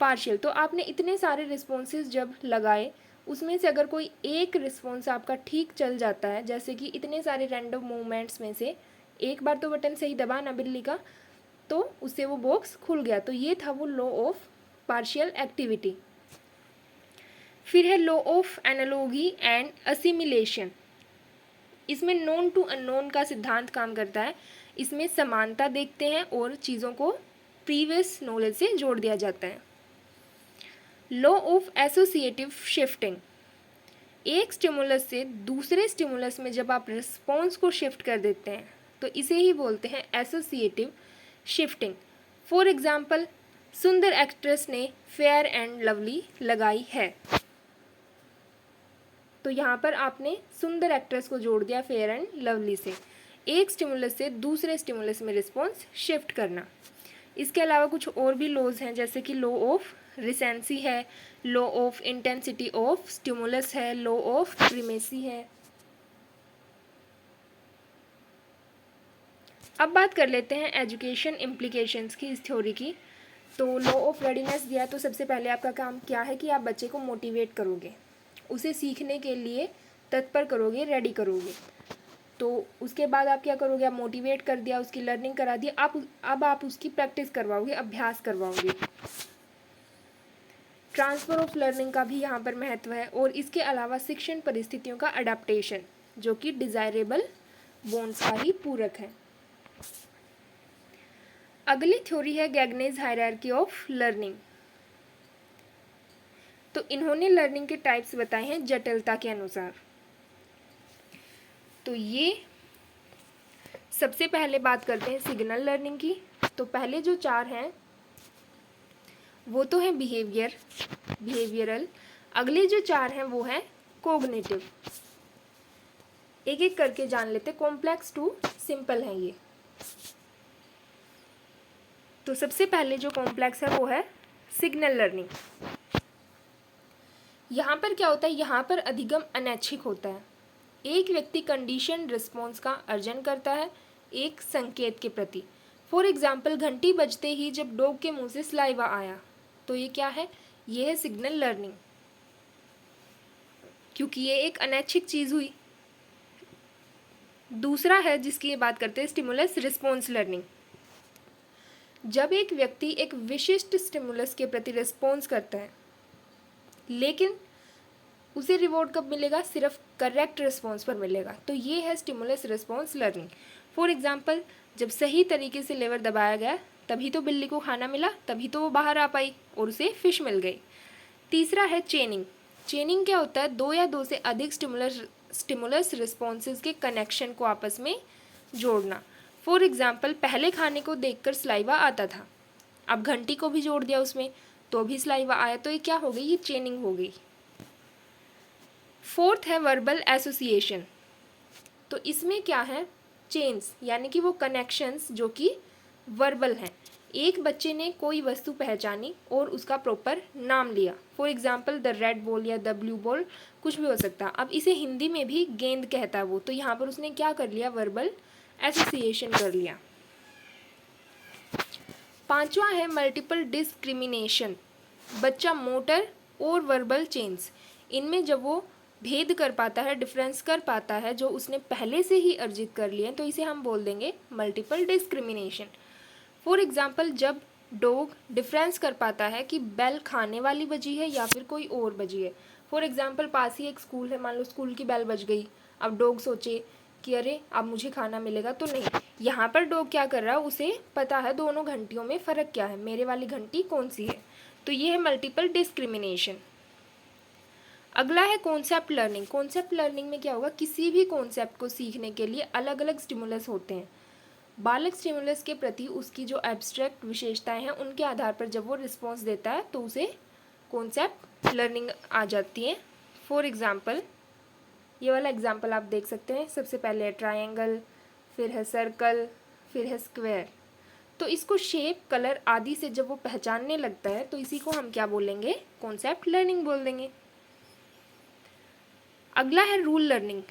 Speaker 1: Partial, तो आपने इतने सारे रिस्पॉन्सेज जब लगाए, उसमें से अगर कोई एक रिस्पॉन्स आपका ठीक चल जाता है, जैसे कि इतने सारे रैंडम मूवमेंट्स में से एक बार तो बटन सही दबाना बिल्ली का, तो उससे वो बॉक्स खुल गया, तो ये था वो लॉ ऑफ पार्शियल एक्टिविटी। फिर है law of analogy and assimilation. इसमें नोन टू अननोन का सिद्धांत काम करता है। इसमें समानता देखते हैं और चीज़ों को प्रीवियस नॉलेज से जोड़ दिया जाता है। लॉ ऑफ एसोसिएटिव शिफ्टिंग, एक स्टिमुलस से दूसरे स्टिमुलस में जब आप रिस्पॉन्स को शिफ्ट कर देते हैं तो इसे ही बोलते हैं एसोसिएटिव शिफ्टिंग। फॉर एग्जाम्पल, सुंदर एक्ट्रेस ने फेयर एंड लवली लगाई है। तो यहाँ पर आपने सुंदर एक्ट्रेस को जोड़ दिया फेयर एंड लवली से। एक स्टिमुलस से दूसरे स्टिमुलस में रिस्पॉन्स शिफ्ट करना। इसके अलावा कुछ और भी लॉज हैं, जैसे कि लॉ ऑफ रिसेंसी है, law of intensity of stimulus है, लॉ ऑफ प्रिमेसी है। अब बात कर लेते हैं एजुकेशन इम्प्लीकेशंस की इस थ्योरी की। तो लॉ ऑफ रेडीनेस दिया, तो सबसे पहले आपका काम क्या है कि आप बच्चे को मोटिवेट करोगे, उसे सीखने के लिए तत्पर करोगे, रेडी करोगे। तो उसके बाद आप क्या करोगे, आप मोटिवेट कर दिया, उसकी लर्निंग करा दी, अब आप उसकी प्रैक्टिस करवाओगे, अभ्यास करवाओगे। ट्रांसफ़र ऑफ लर्निंग का भी यहाँ पर महत्व है। और इसके अलावा शिक्षण परिस्थितियों का अडेप्टेशन, जो कि डिज़ायरेबल बॉन्ड्स का ही पूरक है। अगली थ्योरी है गैगनेज हायरार्की ऑफ लर्निंग। तो इन्होंने लर्निंग के टाइप्स बताए हैं जटिलता के अनुसार। तो ये सबसे पहले बात करते हैं सिग्नल लर्निंग की। तो पहले जो 4 हैं वो तो है बिहेवियरल। अगले जो 4 हैं वो हैं कोग्निटिव। एक एक करके जान लेते, कॉम्प्लेक्स टू सिंपल हैं ये। तो सबसे पहले जो कॉम्प्लेक्स है वो है सिग्नल लर्निंग। यहाँ पर क्या होता है, यहाँ पर अधिगम अनैच्छिक होता है। एक व्यक्ति कंडीशन रिस्पॉन्स का अर्जन करता है एक संकेत के प्रति। फॉर एग्जाम्पल, घंटी बजते ही जब डॉग के मुंह से सलाइवा आया, तो ये क्या है, ये है सिग्नल लर्निंग, क्योंकि ये एक अनैच्छिक चीज़ हुई। दूसरा है जिसकी ये बात करते हैं स्टिमुलस रिस्पॉन्स लर्निंग। जब एक व्यक्ति एक विशिष्ट स्टिमुलस के प्रति रिस्पॉन्स करता है, लेकिन उसे रिवॉर्ड कब मिलेगा, सिर्फ करेक्ट रिस्पॉन्स पर मिलेगा, तो ये है stimulus response learning. For example, जब सही तरीके से लेवर दबाया गया तभी तो बिल्ली को खाना मिला, तभी तो वो बाहर आ पाई और उसे फिश मिल गई। तीसरा है चेनिंग। चेनिंग क्या होता है, 2 या 2 से अधिक स्टिमुलस रिस्पॉन्सेज के कनेक्शन को आपस में जोड़ना। फॉर एग्जाम्पल, पहले खाने को देखकर सलाइवा आता था, अब घंटी को भी जोड़ दिया उसमें तो भी सलाइवा आया, तो ये क्या हो गई, ये चेनिंग हो गई। फोर्थ है वर्बल एसोसिएशन। तो इसमें क्या है, चेन्स, यानी कि वो कनेक्शंस जो कि वर्बल हैं। एक बच्चे ने कोई वस्तु पहचानी और उसका प्रॉपर नाम लिया। For example, the red ball या द ब्लू बॉल, कुछ भी हो सकता है। अब इसे हिंदी में भी गेंद कहता है वो, तो यहाँ पर उसने क्या कर लिया, वर्बल एसोसिएशन कर लिया। पांचवा है मल्टीपल डिस्क्रिमिनेशन। बच्चा मोटर और वर्बल चेन्स, इनमें जब वो भेद कर पाता है, डिफरेंस कर पाता है जो उसने पहले से ही अर्जित कर लिए, तो इसे हम बोल देंगे मल्टीपल डिस्क्रिमिनेशन। फॉर एग्जाम्पल, जब डॉग डिफरेंस कर पाता है कि बेल खाने वाली बजी है या फिर कोई और बजी है। फॉर एग्जाम्पल, पास ही एक स्कूल है, मान लो स्कूल की बेल बज गई, अब डॉग सोचे कि अरे अब मुझे खाना मिलेगा, तो नहीं, यहाँ पर डॉग क्या कर रहा है, उसे पता है दोनों घंटियों में फ़र्क क्या है, मेरे वाली घंटी कौन सी है, तो ये है मल्टीपल डिस्क्रिमिनेशन। अगला है कॉन्सेप्ट लर्निंग। कॉन्सेप्ट लर्निंग में क्या होगा, किसी भी कॉन्सेप्ट को सीखने के लिए अलग अलग स्टिमुलस होते हैं। बालक स्टिमुलस के प्रति उसकी जो एब्स्ट्रैक्ट विशेषताएं हैं उनके आधार पर जब वो रिस्पॉन्स देता है तो उसे कॉन्सेप्ट लर्निंग आ जाती है। फॉर एग्जाम्पल, ये वाला एग्जाम्पल आप देख सकते हैं, सबसे पहले है ट्रायंगल, फिर है सर्कल, फिर है स्क्वायर। तो इसको शेप, कलर आदि से जब वो पहचानने लगता है तो इसी को हम क्या बोलेंगे, कॉन्सेप्ट लर्निंग बोल देंगे। अगला है रूल लर्निंग।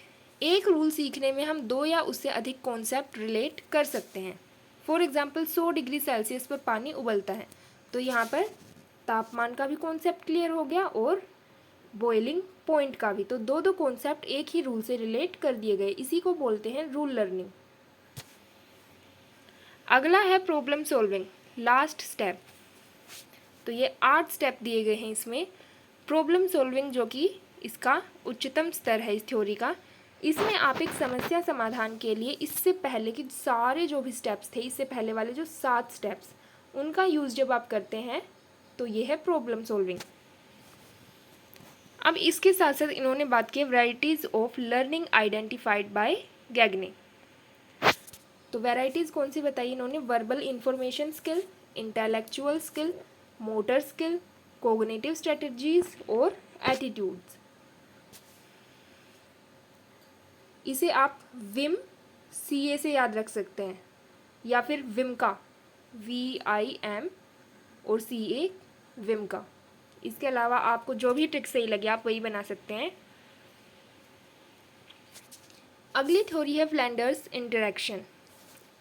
Speaker 1: एक रूल सीखने में हम 2 या उससे अधिक कॉन्सेप्ट रिलेट कर सकते हैं। फॉर एग्जाम्पल, 100 डिग्री सेल्सियस पर पानी उबलता है, तो यहाँ पर तापमान का भी कॉन्सेप्ट क्लियर हो गया और बॉइलिंग पॉइंट का भी, तो 2 कॉन्सेप्ट एक ही रूल से रिलेट कर दिए गए, इसी को बोलते हैं रूल लर्निंग। अगला है प्रॉब्लम सॉल्विंग, लास्ट स्टेप। तो ये 8 स्टेप दिए गए हैं इसमें। प्रॉब्लम सॉल्विंग जो कि इसका उच्चतम स्तर है इस थ्योरी का, इसमें आप एक समस्या समाधान के लिए इससे पहले के सारे जो भी स्टेप्स थे, इससे पहले वाले जो 7 स्टेप्स, उनका यूज़ जब आप करते हैं तो ये है प्रॉब्लम सॉल्विंग। अब इसके साथ साथ इन्होंने बात की varieties of learning identified by Gagne. तो वैराइटीज़ कौन सी बताई इन्होंने, verbal information skill, intellectual skill, motor skill, cognitive strategies और एटीट्यूड्स। इसे आप विम CA से याद रख सकते हैं, या फिर विमका VIM और CA विमका। इसके अलावा आपको जो भी ट्रिक सही लगे आप वही बना सकते हैं। अगली थ्योरी है Flanders interaction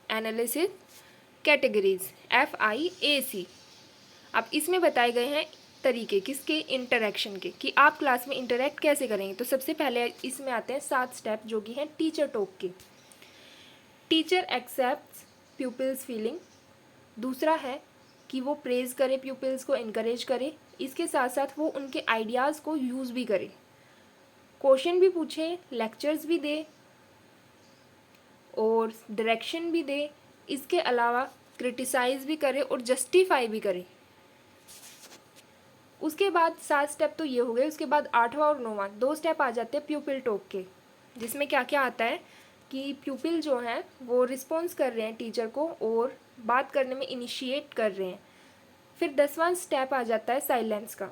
Speaker 1: analysis categories FIAC। अब इसमें बताए गए हैं तरीके किसके, इंटरैक्शन के, कि आप क्लास में इंटरैक्ट कैसे करेंगे। तो सबसे पहले इसमें आते हैं 7 स्टेप जो कि हैं टीचर टॉक के। Teacher accepts pupils feeling. दूसरा है कि वो प्रेज करे प्यूपिल्स को, इनकरेज करे, इसके साथ साथ वो उनके आइडियाज़ को यूज़ भी करे, क्वेश्चन भी पूछे, लेक्चर्स भी दे और डायरेक्शन भी दे। इसके अलावा क्रिटिसाइज़ भी करे और जस्टिफाई भी करे। उसके बाद 7 स्टेप तो ये हो गए। उसके बाद 8वां और 9वां 2 स्टेप आ जाते हैं प्यूपिल टॉक के, जिसमें क्या क्या आता है कि प्यूपिल जो हैं वो रिस्पॉन्स कर रहे हैं टीचर को और बात करने में इनिशिएट कर रहे हैं। फिर 10वां स्टेप आ जाता है साइलेंस का,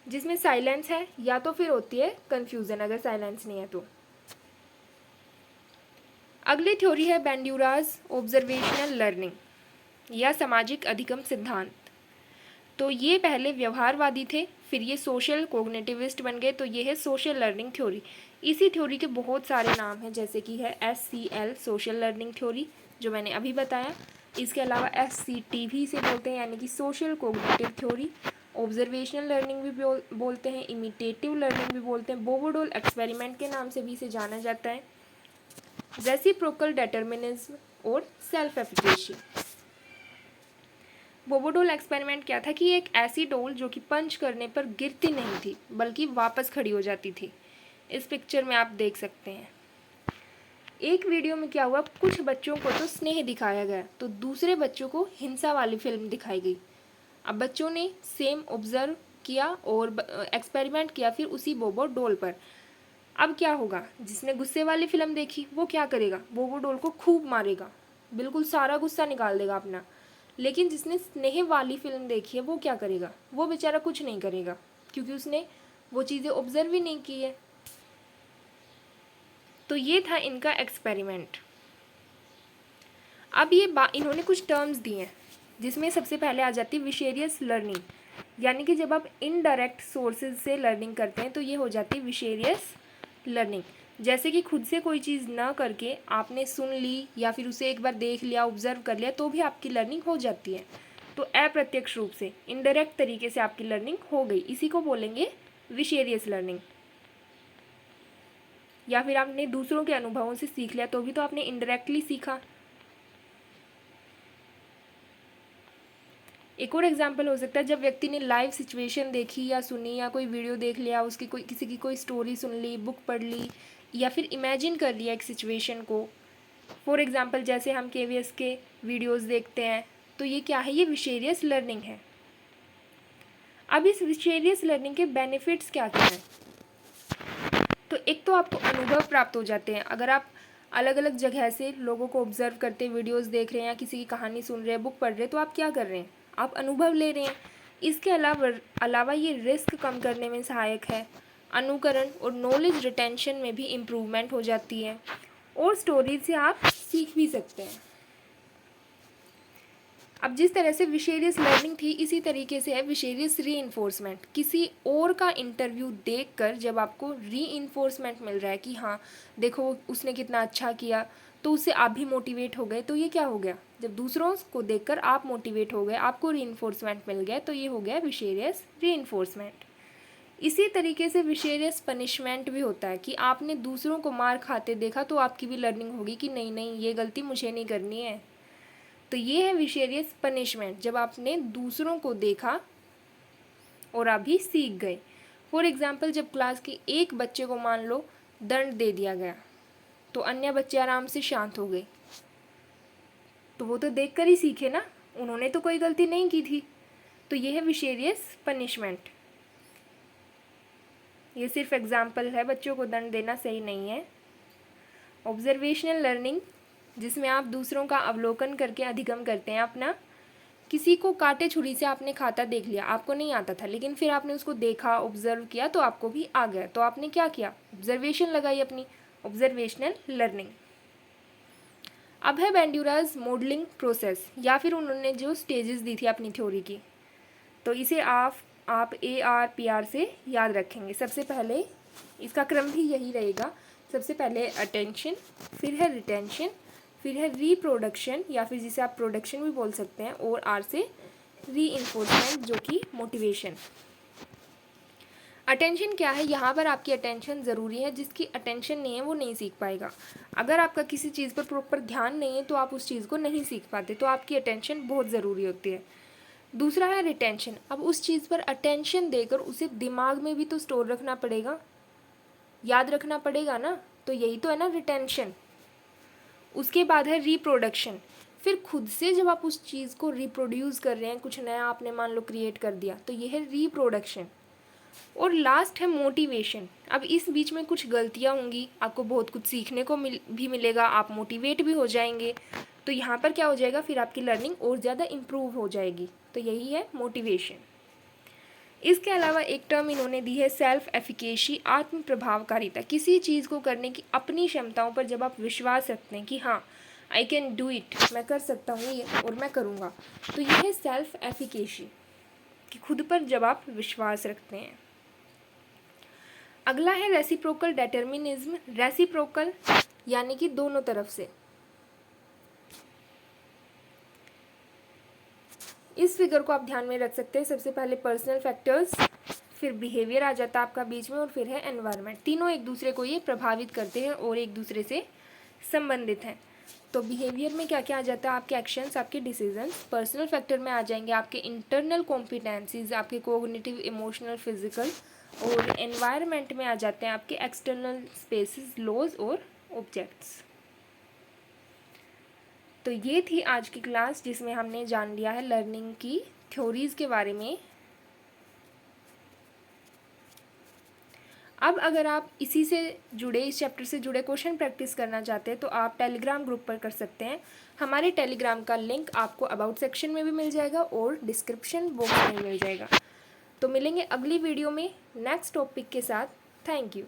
Speaker 1: जिसमें साइलेंस है या तो फिर होती है कन्फ्यूज़न अगर साइलेंस नहीं है तो। अगली थ्योरी है बेंड्यूराज ऑब्जर्वेशनल लर्निंग या सामाजिक अधिगम सिद्धांत। तो ये पहले व्यवहारवादी थे, फिर ये सोशल कोग्निटिविस्ट बन गए, तो ये है सोशल लर्निंग थ्योरी। इसी थ्योरी के बहुत सारे नाम हैं, जैसे कि है SCL सोशल लर्निंग थ्योरी जो मैंने अभी बताया। इसके अलावा SCT भी इसे बोलते हैं, यानी कि social cognitive theory. Observational learning भी बोलते हैं, इमिटेटिव लर्निंग भी बोलते हैं, बोबोडोल एक्सपेरिमेंट के नाम से भी इसे जाना जाता है, रेसिप्रोकल डिटर्मिनिज्म और सेल्फ एफिकेसी। बोबोडोल एक्सपेरिमेंट क्या था कि एक ऐसी डोल जो कि पंच करने पर गिरती नहीं थी बल्कि वापस खड़ी हो जाती थी। इस पिक्चर में आप देख सकते हैं। एक वीडियो में क्या हुआ, कुछ बच्चों को तो स्नेह दिखाया गया तो दूसरे बच्चों को हिंसा वाली फिल्म दिखाई गई। अब बच्चों ने सेम ऑब्जर्व किया और एक्सपेरिमेंट किया फिर उसी बोबो डोल पर। अब क्या होगा, जिसने गुस्से वाली फिल्म देखी वो क्या करेगा, बोबो डोल को खूब मारेगा, बिल्कुल सारा गुस्सा निकाल देगा अपना। लेकिन जिसने स्नेह वाली फिल्म देखी है वो क्या करेगा, वो बेचारा कुछ नहीं करेगा क्योंकि उसने वो चीज़ें ऑब्जर्व ही नहीं की है। तो ये था इनका एक्सपेरिमेंट। अब ये इन्होंने कुछ टर्म्स दिए हैं, जिसमें सबसे पहले आ जाती है विशेरियस लर्निंग, यानी कि जब आप इनडायरेक्ट सोर्सेज से लर्निंग करते हैं तो ये हो जाती है विशेरियस लर्निंग। जैसे कि खुद से कोई चीज़ ना करके आपने सुन ली या फिर उसे एक बार देख लिया, ऑब्जर्व कर लिया, तो भी आपकी लर्निंग हो जाती है। तो अप्रत्यक्ष रूप से इनडायरेक्ट तरीके से आपकी लर्निंग हो गई, इसी को बोलेंगे विशेरियस लर्निंग। या फिर आपने दूसरों के अनुभवों से सीख लिया तो भी तो आपने इनडायरेक्टली सीखा। एक और एग्जाम्पल हो सकता है जब व्यक्ति ने लाइव सिचुएशन देखी या सुनी या कोई वीडियो देख लिया, उसकी कोई किसी की कोई स्टोरी सुन ली, बुक पढ़ ली या फिर इमेजिन कर लिया एक सिचुएशन को। फॉर एग्जांपल जैसे हम KVS के वीडियोस देखते हैं, तो ये क्या है, ये विशेरियस लर्निंग है। अब इस विशेरियस लर्निंग के बेनिफिट्स क्या क्या हैं। तो एक तो आपको अनुभव प्राप्त हो जाते हैं। अगर आप अलग अलग जगह से लोगों को ऑब्जर्व करते वीडियोस देख रहे हैं या किसी की कहानी सुन रहे हैं, बुक पढ़ रहे हैं, तो आप क्या कर रहे हैं, आप अनुभव ले रहे हैं। इसके अलावा ये रिस्क कम करने में सहायक है, अनुकरण और नॉलेज रिटेंशन में भी इम्प्रूवमेंट हो जाती है और स्टोरीज से आप सीख भी सकते हैं। अब जिस तरह से विशेरियस लर्निंग थी, इसी तरीके से है विशेरियस रीइंफोर्समेंट। किसी और का इंटरव्यू देखकर जब आपको रीइंफोर्समेंट मिल रहा है कि हाँ देखो उसने कितना अच्छा किया, तो उससे आप भी मोटिवेट हो गए, तो ये क्या हो गया, जब दूसरों को देखकर आप मोटिवेट हो गए, आपको रीइंफोर्समेंट मिल गया, तो ये हो गया विशेरियस रीइंफोर्समेंट। इसी तरीके से विशेरियस पनिशमेंट भी होता है कि आपने दूसरों को मार खाते देखा तो आपकी भी लर्निंग होगी कि नहीं नहीं ये गलती मुझे नहीं करनी है। तो ये है विशेरियस पनिशमेंट, जब आपने दूसरों को देखा और आप भी सीख गए। फॉर एग्जाम्पल जब क्लास के एक बच्चे को मान लो दंड दे दिया गया तो अन्य बच्चे आराम से शांत हो गए, तो वो तो देख कर ही सीखे ना, उन्होंने तो कोई गलती नहीं की थी। तो ये है विशेरियस पनिशमेंट। ये सिर्फ एग्जाम्पल है, बच्चों को दंड देना सही नहीं है। ऑब्जर्वेशनल लर्निंग, जिसमें आप दूसरों का अवलोकन करके अधिगम करते हैं अपना। किसी को कांटे छुरी से आपने खाता देख लिया, आपको नहीं आता था, लेकिन फिर आपने उसको देखा, ऑब्जर्व किया, तो आपको भी आ गया, तो आपने क्या किया, ऑब्जर्वेशन लगाई अपनी, ऑब्जर्वेशनल लर्निंग। अब है बेंड्यूराज मॉडलिंग प्रोसेस, या फिर उन्होंने जो स्टेजेस दी थी अपनी थ्योरी की, तो इसे आप ARPR से याद रखेंगे। सबसे पहले इसका क्रम भी यही रहेगा, सबसे पहले अटेंशन, फिर है रिटेंशन, फिर है रिप्रोडक्शन या फिर जिसे आप प्रोडक्शन भी बोल सकते हैं, और R से रीइंफोर्समेंट जो कि मोटिवेशन। अटेंशन क्या है, यहाँ पर आपकी अटेंशन ज़रूरी है, जिसकी अटेंशन नहीं है वो नहीं सीख पाएगा। अगर आपका किसी चीज़ पर प्रॉपर ध्यान नहीं है तो आप उस चीज़ को नहीं सीख पाते, तो आपकी अटेंशन बहुत ज़रूरी होती है। दूसरा है रिटेंशन, अब उस चीज़ पर अटेंशन देकर उसे दिमाग में भी तो स्टोर रखना पड़ेगा, याद रखना पड़ेगा ना, तो यही तो है ना रिटेंशन। उसके बाद है रिप्रोडक्शन, फिर खुद से जब आप उस चीज़ को रिप्रोड्यूस कर रहे हैं, कुछ नया आपने मान लो क्रिएट कर दिया, तो ये है रिप्रोडक्शन। और लास्ट है मोटिवेशन। अब इस बीच में कुछ गलतियाँ होंगी, आपको बहुत कुछ सीखने को भी मिलेगा, आप मोटिवेट भी हो जाएंगे, तो यहाँ पर क्या हो जाएगा, फिर आपकी लर्निंग और ज़्यादा इम्प्रूव हो जाएगी, तो यही है मोटिवेशन। इसके अलावा एक टर्म इन्होंने दी है सेल्फ एफिकेसी, आत्म प्रभावकारिता। किसी चीज़ को करने की अपनी क्षमताओं पर जब आप विश्वास रखते हैं कि हाँ आई कैन डू इट, मैं कर सकता हूँ ये और मैं करूँगा, तो ये है सेल्फ एफिकेसी, कि खुद पर जब आप विश्वास रखते हैं। अगला है रेसिप्रोकल डिटर्मिनिज्म। रेसिप्रोकल यानी कि दोनों तरफ से। इस फिगर को आप ध्यान में रख सकते हैं। सबसे पहले पर्सनल फैक्टर्स, फिर बिहेवियर आ जाता है आपका बीच में, और फिर है एनवायरनमेंट। तीनों एक दूसरे को ये प्रभावित करते हैं और एक दूसरे से संबंधित हैं। तो बिहेवियर में क्या क्या आ जाता है, आपके एक्शंस, आपके डिसीजंस। पर्सनल फैक्टर में आ जाएंगे आपके इंटरनल कॉम्पिटेंसीज, आपके कोग्निटिव, इमोशनल, फिजिकल। और एनवायरनमेंट में आ जाते हैं आपके एक्सटर्नल स्पेसेस, लॉज और ऑब्जेक्ट्स। तो ये थी आज की क्लास, जिसमें हमने जान लिया है लर्निंग की थ्योरीज के बारे में। अब अगर आप इसी से जुड़े, इस चैप्टर से जुड़े क्वेश्चन प्रैक्टिस करना चाहते हैं तो आप टेलीग्राम ग्रुप पर कर सकते हैं। हमारे टेलीग्राम का लिंक आपको अबाउट सेक्शन में भी मिल जाएगा और डिस्क्रिप्शन बॉक्स में मिल जाएगा। तो मिलेंगे अगली वीडियो में नेक्स्ट टॉपिक के साथ। Thank you.